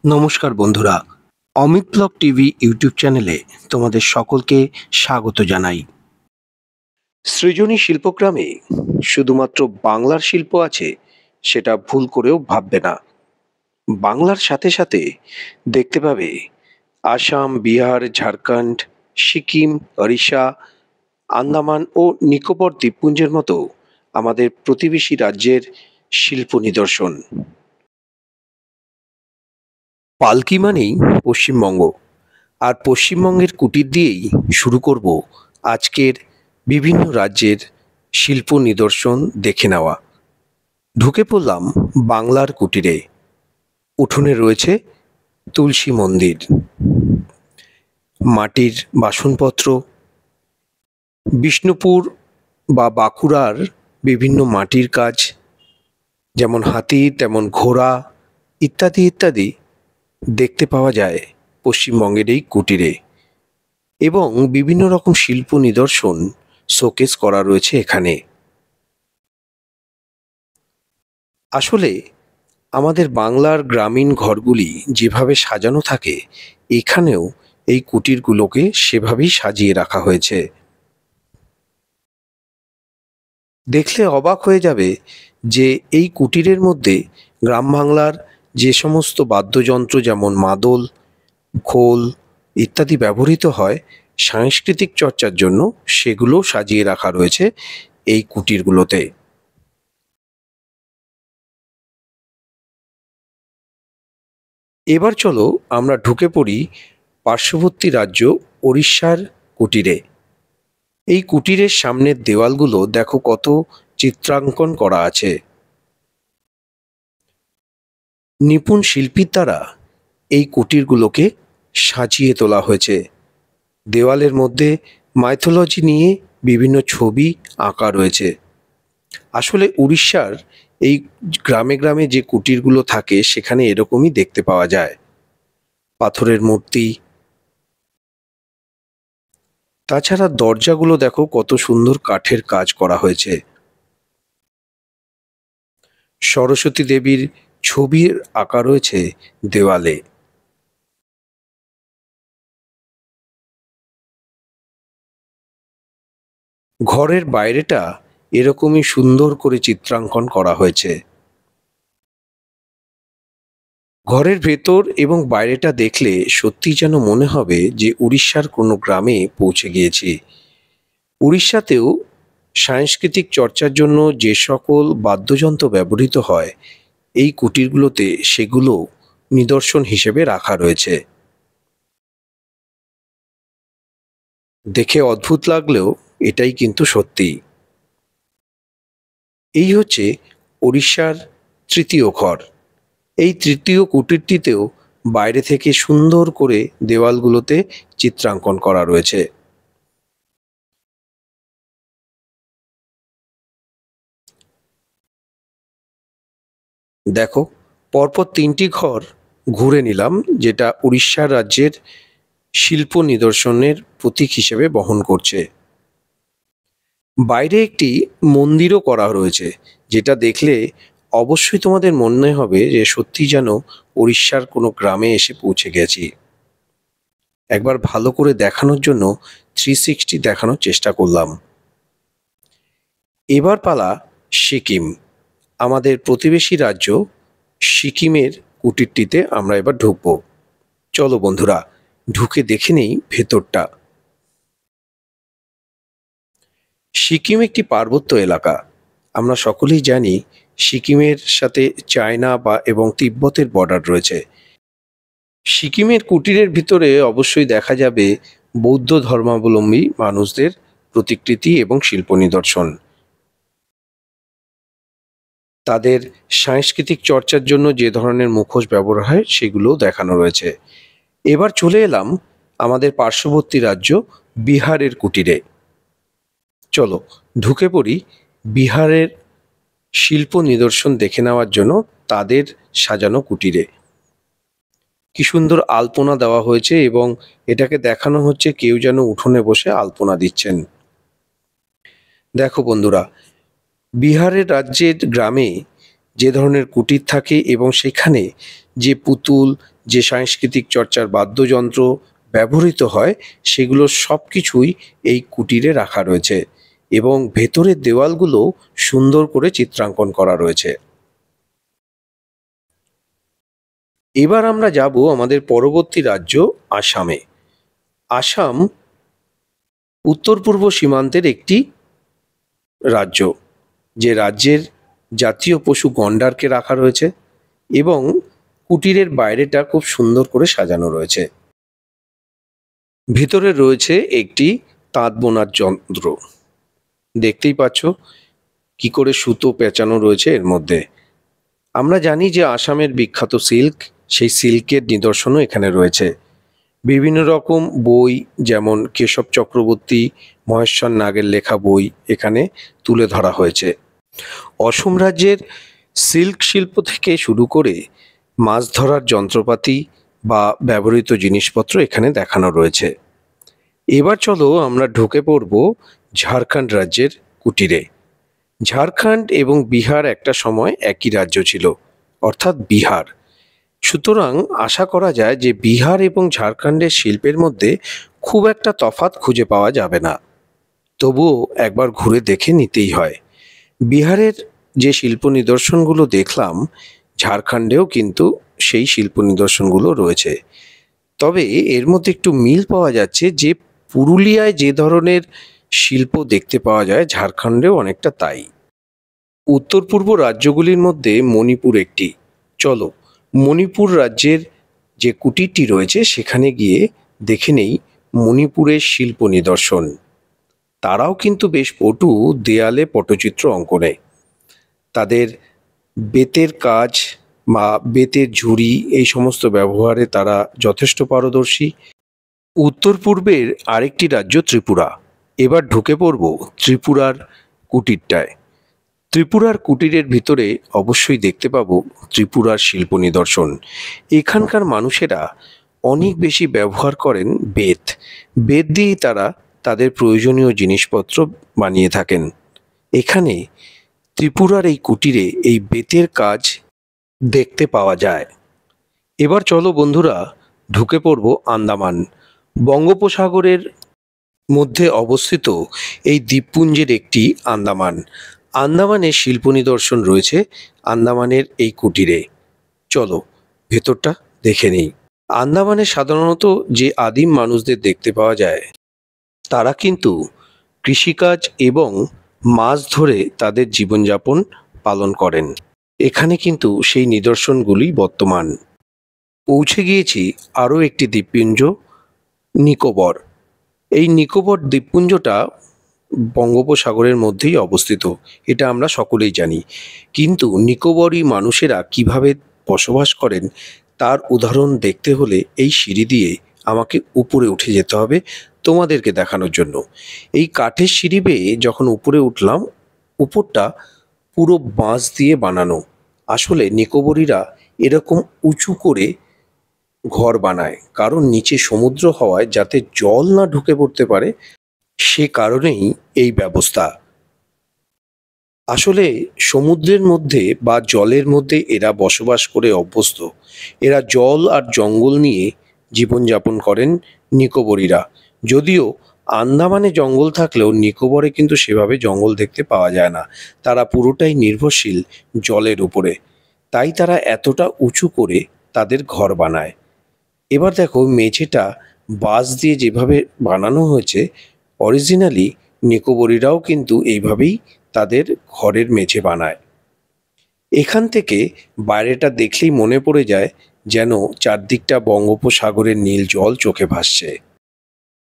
নমস্কার বন্ধুরা, Amit blog TV YouTube চ্যানেলে তোমাদের সকলকে স্বাগত জানাই। সৃজনী শিল্পগ্রামে শুধুমাত্র বাংলার শিল্প আছে সেটা ভুল করেও ভাববে না। বাংলার সাথে সাথে দেখতে পাবে আসাম, বিহার, ঝাড়খণ্ড, সিকিম, ওড়িশা, আন্দামান ও নিকোবর দ্বীপপুঞ্জের মতো আমাদের প্রতিবেশী রাজ্যের শিল্প নিদর্শন। পালকি মানেই পশ্চিমবঙ্গ, আর পশ্চিমবঙ্গের কুটির দিয়েই শুরু করব আজকের বিভিন্ন রাজ্যের শিল্প নিদর্শন দেখে নেওয়া। ঢুকে পড়লাম বাংলার কুটিরে। উঠোনে রয়েছে তুলসী মন্দির, মাটির বাসনপত্র, বিষ্ণুপুর বা বাঁকুড়ার বিভিন্ন মাটির কাজ, যেমন হাতি তেমন ঘোড়া ইত্যাদি ইত্যাদি দেখতে পাওয়া যায় পশ্চিমবঙ্গের এই কুটিরে। এবং বিভিন্ন রকম শিল্প নিদর্শন শোকেস করা রয়েছে এখানে। আসলে আমাদের বাংলার গ্রামীণ ঘরগুলি যেভাবে সাজানো থাকে, এখানেও এই কুটিরগুলোকে সেভাবেই সাজিয়ে রাখা হয়েছে। দেখলে অবাক হয়ে যাবে যে এই কুটিরের মধ্যে গ্রাম বাংলার যে সমস্ত বাদ্যযন্ত্র যেমন মাদল, খোল ইত্যাদি ব্যবহৃত হয় সাংস্কৃতিক চর্চার জন্য, সেগুলো সাজিয়ে রাখা রয়েছে এই কুটিরগুলোতে। এবার চলো আমরা ঢুকে পড়ি পার্শ্ববর্তী রাজ্য ওড়িশার কুটিরে। এই কুটিরের সামনের দেওয়ালগুলো দেখো কত চিত্রাঙ্কন করা আছে। নিপুণ শিল্পীর দ্বারা এই কুটিরগুলোকে সাজিয়ে তোলা হয়েছে। দেওয়ালের মধ্যে মাইথোলজি নিয়ে বিভিন্ন ছবি আঁকা রয়েছে। আসলে উড়িষ্যার এই গ্রামে গ্রামে যে কুটিরগুলো থাকে সেখানে এরকমই দেখতে পাওয়া যায়। পাথরের মূর্তি, তাছাড়া দরজাগুলো দেখো কত সুন্দর কাঠের কাজ করা হয়েছে। সরস্বতী দেবীর ছবির আঁকা রয়েছে দেওয়ালে। ঘরের বাইরেটা এরকমই সুন্দর করে চিত্রাঙ্কন করা হয়েছে। ঘরের ভেতর এবং বাইরেটা দেখলে সত্যি যেন মনে হবে যে উড়িষ্যার কোনো গ্রামে পৌঁছে গিয়েছি। উড়িষ্যাতেও সাংস্কৃতিক চর্চার জন্য যে সকল বাদ্যযন্ত্র ব্যবহৃত হয় এই কুটিরগুলোতে সেগুলো নিদর্শন হিসেবে রাখা রয়েছে। দেখে অদ্ভুত লাগলেও এটাই কিন্তু সত্যি। এই হচ্ছে ওড়িশার তৃতীয় ঘর। এই তৃতীয় কুটিরটিতেও বাইরে থেকে সুন্দর করে দেওয়ালগুলোতে চিত্রাঙ্কন করা রয়েছে। দেখো, পরপর তিনটি ঘর ঘুরে নিলাম, যেটা উড়িষ্যা রাজ্যের শিল্প নিদর্শনের প্রতীক হিসেবে বহন করছে। বাইরে একটি মন্দিরও করা রয়েছে, যেটা দেখলে অবশ্যই তোমাদের মনে হবে যে সত্যি যেন উড়িষ্যার কোনো গ্রামে এসে পৌঁছে গেছি। একবার ভালো করে দেখানোর জন্য 360 দেখানোর চেষ্টা করলাম। এবার পালা সিকিম, আমাদের প্রতিবেশী রাজ্য সিকিমের কুটিরটিতে আমরা এবার ঢুকব। চলো বন্ধুরা, ঢুকে দেখে নেই ভেতরটা। সিকিম একটি পার্বত্য এলাকা। আমরা সকলেই জানি সিকিমের সাথে চায়না এবং তিব্বতের বর্ডার রয়েছে। সিকিমের কুটিরের ভিতরে অবশ্যই দেখা যাবে বৌদ্ধ ধর্মাবলম্বী মানুষদের প্রতিকৃতি এবং শিল্প নিদর্শন। তাদের সাংস্কৃতিক চর্চার জন্য যে ধরনের মুখোশ ব্যবহার হয় সেগুলোও দেখানো রয়েছে। এবার চলে এলাম আমাদের পার্শ্ববর্তী রাজ্য বিহারের কুটিরে। চলো ঢুকে পড়ি বিহারের শিল্প নিদর্শন দেখে নেওয়ার জন্য তাদের সাজানো কুটিরে। কি সুন্দর আলপনা দেওয়া হয়েছে এবং এটাকে দেখানো হচ্ছে কেউ যেন উঠোনে বসে আলপনা দিচ্ছেন। দেখো বন্ধুরা, বিহারের রাজ্যের গ্রামে যে ধরনের কুটির থাকে এবং সেখানে যে পুতুল, যে সাংস্কৃতিক চর্চার বাদ্যযন্ত্র ব্যবহৃত হয়, সেগুলো সব কিছুই এই কুটিরে রাখা রয়েছে এবং ভেতরের দেওয়ালগুলো সুন্দর করে চিত্রাঙ্কন করা রয়েছে। এবার আমরা যাব আমাদের পরবর্তী রাজ্য আসামে। আসাম উত্তর পূর্ব সীমান্তের একটি রাজ্য, যে রাজ্যের জাতীয় পশু গন্ডারকে রাখা রয়েছে এবং কুটিরের বাইরেটা খুব সুন্দর করে সাজানো রয়েছে। ভিতরে রয়েছে একটি তাঁত বোনার যন্ত্র, দেখতেই পাচ্ছ কি করে সুতো পেঁচানো রয়েছে এর মধ্যে। আমরা জানি যে আসামের বিখ্যাত সিল্ক, সেই সিল্কের নিদর্শনও এখানে রয়েছে। বিভিন্ন রকম বই, যেমন কেশব চক্রবর্তী, মহেশ্বর নাগের লেখা বই এখানে তুলে ধরা হয়েছে। অসম রাজ্যের সিল্ক শিল্প থেকে শুরু করে মাছ ধরার যন্ত্রপাতি বা ব্যবহৃত জিনিসপত্র এখানে দেখানো রয়েছে। এবার চলো আমরা ঢুকে পড়ব ঝাড়খণ্ড রাজ্যের কুটিরে। ঝাড়খণ্ড এবং বিহার একটা সময় একই রাজ্য ছিল, অর্থাৎ বিহার। সুতরাং আশা করা যায় যে বিহার এবং ঝাড়খণ্ডের শিল্পের মধ্যে খুব একটা তফাৎ খুঁজে পাওয়া যাবে না, তবুও একবার ঘুরে দেখে নিতেই হয়। বিহারের যে শিল্প নিদর্শনগুলো দেখলাম, ঝাড়খণ্ডেও কিন্তু সেই শিল্প নিদর্শনগুলো রয়েছে। তবে এর মধ্যে একটু মিল পাওয়া যাচ্ছে, যে পুরুলিয়ায় যে ধরনের শিল্প দেখতে পাওয়া যায়, ঝাড়খণ্ডেও অনেকটা তাই। উত্তর পূর্ব রাজ্যগুলির মধ্যে মণিপুর একটি। চলো মণিপুর রাজ্যের যে কুটিরটি রয়েছে সেখানে গিয়ে দেখে নেই মণিপুরের শিল্প নিদর্শন। তারাও কিন্তু বেশ পটু দেয়ালে পটচিত্র অঙ্কনে। তাদের বেতের কাজ বা বেতের ঝুড়ি এই সমস্ত ব্যবহারে তারা যথেষ্ট পারদর্শী। উত্তর পূর্বের আরেকটি রাজ্য ত্রিপুরা। এবার ঢুকে পড়ব ত্রিপুরার কুটিরটায়। ত্রিপুরার কুটিরের ভিতরে অবশ্যই দেখতে পাবো ত্রিপুরার শিল্প নিদর্শন। এখানকার মানুষেরা অনেক বেশি ব্যবহার করেন বেত। বেত দিয়েই তারা তাদের প্রয়োজনীয় জিনিসপত্র বানিয়ে থাকেন। এখানে ত্রিপুরার এই কুটিরে এই বেতের কাজ দেখতে পাওয়া যায়। এবার চলো বন্ধুরা ঢুকে পড়ব আন্দামান। বঙ্গোপসাগরের মধ্যে অবস্থিত এই দ্বীপপুঞ্জের একটি আন্দামান। আন্দামানের শিল্প নিদর্শন রয়েছে আন্দামানের এই কুটিরে। চলো ভেতরটা দেখে নিই। আন্দামানে সাধারণত যে আদিম মানুষদের দেখতে পাওয়া যায়, তারা কিন্তু কৃষিকাজ এবং মাছ ধরে তাদের জীবনযাপন পালন করেন। এখানে কিন্তু সেই নিদর্শনগুলি বর্তমান। পৌঁছে গিয়েছি আরও একটি দ্বীপপুঞ্জ, নিকোবর। এই নিকোবর দ্বীপপুঞ্জটা বঙ্গোপসাগরের মধ্যেই অবস্থিত, এটা আমরা সকলেই জানি। কিন্তু নিকোবরী মানুষেরা কিভাবে বসবাস করেন তার উদাহরণ দেখতে হলে এই সিঁড়ি দিয়ে আমাকে উপরে উঠে যেতে হবে তোমাদেরকে দেখানোর জন্য। এই কাঠের সিঁড়ি বেয়ে যখন উপরে উঠলাম, উপরটা পুরো বাঁশ দিয়ে বানানো। আসলে নিকোবরীরা এরকম উঁচু করে ঘর বানায়, কারণ নিচে সমুদ্র হওয়ায় যাতে জল না ঢুকে পড়তে পারে, সে কারণেই এই ব্যবস্থা। আসলে সমুদ্রের মধ্যে বা জলের মধ্যে এরা বসবাস করে অভ্যস্ত। এরা জল আর জঙ্গল নিয়ে জীবনযাপন করেন নিকোবরীরা। যদিও আন্দামানে জঙ্গল থাকলেও নিকোবরে কিন্তু সেভাবে জঙ্গল দেখতে পাওয়া যায় না। তারা পুরোটাই নির্ভরশীল জলের উপরে, তাই তারা এতটা উঁচু করে তাদের ঘর বানায়। এবার দেখো মেঝেটা বাঁশ দিয়ে যেভাবে বানানো হয়েছে, অরিজিনালি নিকোবরীরাও কিন্তু এইভাবেই তাদের ঘরের মেঝে বানায়। এখান থেকে বাইরেটা দেখলেই মনে পড়ে যায় যেন চারদিকটা বঙ্গোপসাগরের নীল জল চোখে ভাসছে।